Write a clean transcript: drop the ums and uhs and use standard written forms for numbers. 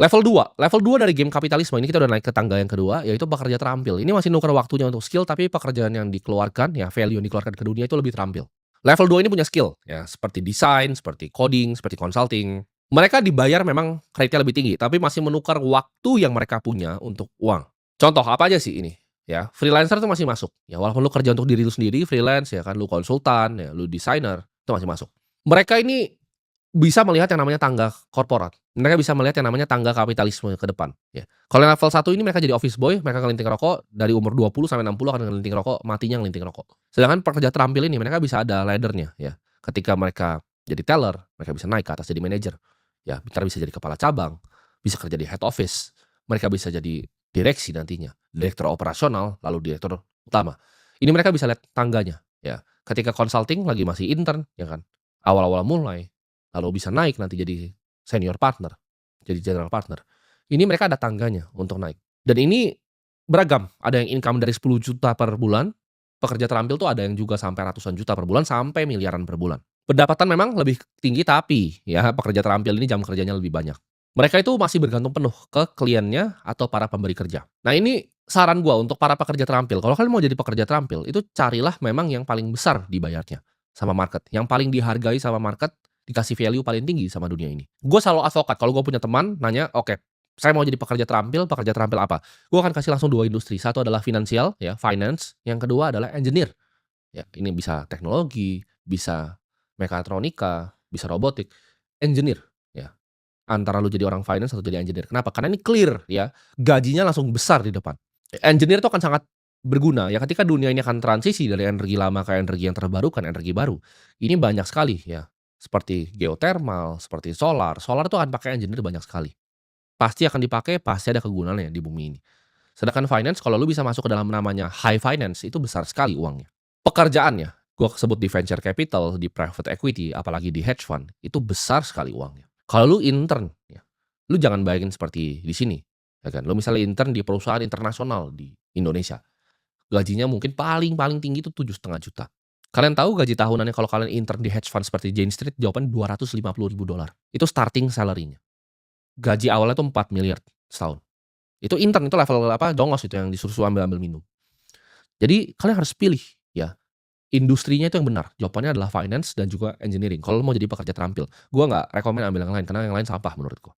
Level 2 dari game kapitalisme ini kita udah naik ke tangga yang kedua, yaitu pekerja terampil. Ini masih nuker waktunya untuk skill, tapi pekerjaan yang dikeluarkan, ya value yang dikeluarkan ke dunia itu lebih terampil. Level 2 ini punya skill, ya seperti desain, seperti coding, seperti consulting. Mereka dibayar memang rate-nya lebih tinggi, tapi masih menukar waktu yang mereka punya untuk uang. Contoh apa aja sih ini? Ya, freelancer tuh masih masuk. Ya walaupun lu kerja untuk diri lu sendiri, freelance ya kan, lu konsultan, ya lu desainer, itu masih masuk. Mereka ini bisa melihat yang namanya tangga korporat. Mereka bisa melihat yang namanya tangga kapitalisme ke depan, ya. Kalau yang level 1 ini mereka jadi office boy, mereka ngelinting rokok, dari umur 20 sampai 60 akan ngelinting rokok, matinya ngelinting rokok. Sedangkan pekerja terampil ini mereka bisa ada ladder-nya, ya. Ketika mereka jadi teller, mereka bisa naik ke atas jadi manajer, ya. Entar bisa jadi kepala cabang, bisa kerja di head office, mereka bisa jadi direksi nantinya, direktur operasional, lalu direktur utama. Ini mereka bisa lihat tangganya, ya. Ketika consulting lagi masih intern, ya kan, awal-awal mulai, lalu bisa naik nanti jadi senior partner, jadi general partner. Ini mereka ada tangganya untuk naik. Dan ini beragam, ada yang income dari 10 juta per bulan, pekerja terampil tuh ada yang juga sampai ratusan juta per bulan, sampai miliaran per bulan. Pendapatan memang lebih tinggi, tapi ya pekerja terampil ini jam kerjanya lebih banyak. Mereka itu masih bergantung penuh ke kliennya atau para pemberi kerja. Nah ini saran gua untuk para pekerja terampil, kalau kalian mau jadi pekerja terampil, itu carilah memang yang paling besar dibayarnya sama market, yang paling dihargai sama market, dikasih value paling tinggi sama dunia ini. Gue selalu advokat kalau gue punya teman nanya, "Oke, saya mau jadi pekerja terampil apa?" Gue akan kasih langsung 2 industri, satu adalah finansial ya, finance, yang kedua adalah engineer. Ya, ini bisa teknologi, bisa mekatronika, bisa robotik, engineer, ya. Antara lu jadi orang finance atau jadi engineer. Kenapa? Karena ini clear ya, gajinya langsung besar di depan. Engineer itu akan sangat berguna ya ketika dunia ini akan transisi dari energi lama ke energi yang terbarukan, energi baru. Ini banyak sekali ya, seperti geothermal, seperti solar. Solar itu akan pakai engineer banyak sekali. Pasti akan dipakai, pasti ada kegunaannya di bumi ini. Sedangkan finance kalau lu bisa masuk ke dalam namanya high finance itu besar sekali uangnya. Pekerjaannya, gua sebut di venture capital, di private equity, apalagi di hedge fund, itu besar sekali uangnya. Kalau lu intern ya, lu jangan bayangin seperti di sini, ya kan. Lu misalnya intern di perusahaan internasional di Indonesia, gajinya mungkin paling paling tinggi itu 7,5 juta. Kalian tahu gaji tahunannya kalau kalian intern di hedge fund seperti Jane Street? Jawabannya $250.000. Itu starting salary-nya. Gaji awalnya tuh 4 miliar setahun. Itu intern, itu level apa, dongos itu yang disuruh-suruh ambil-ambil minum. Jadi kalian harus pilih ya, industrinya itu yang benar. Jawabannya adalah finance dan juga engineering. Kalau lu mau jadi pekerja terampil, gua nggak rekomen ambil yang lain karena yang lain sampah menurut gua.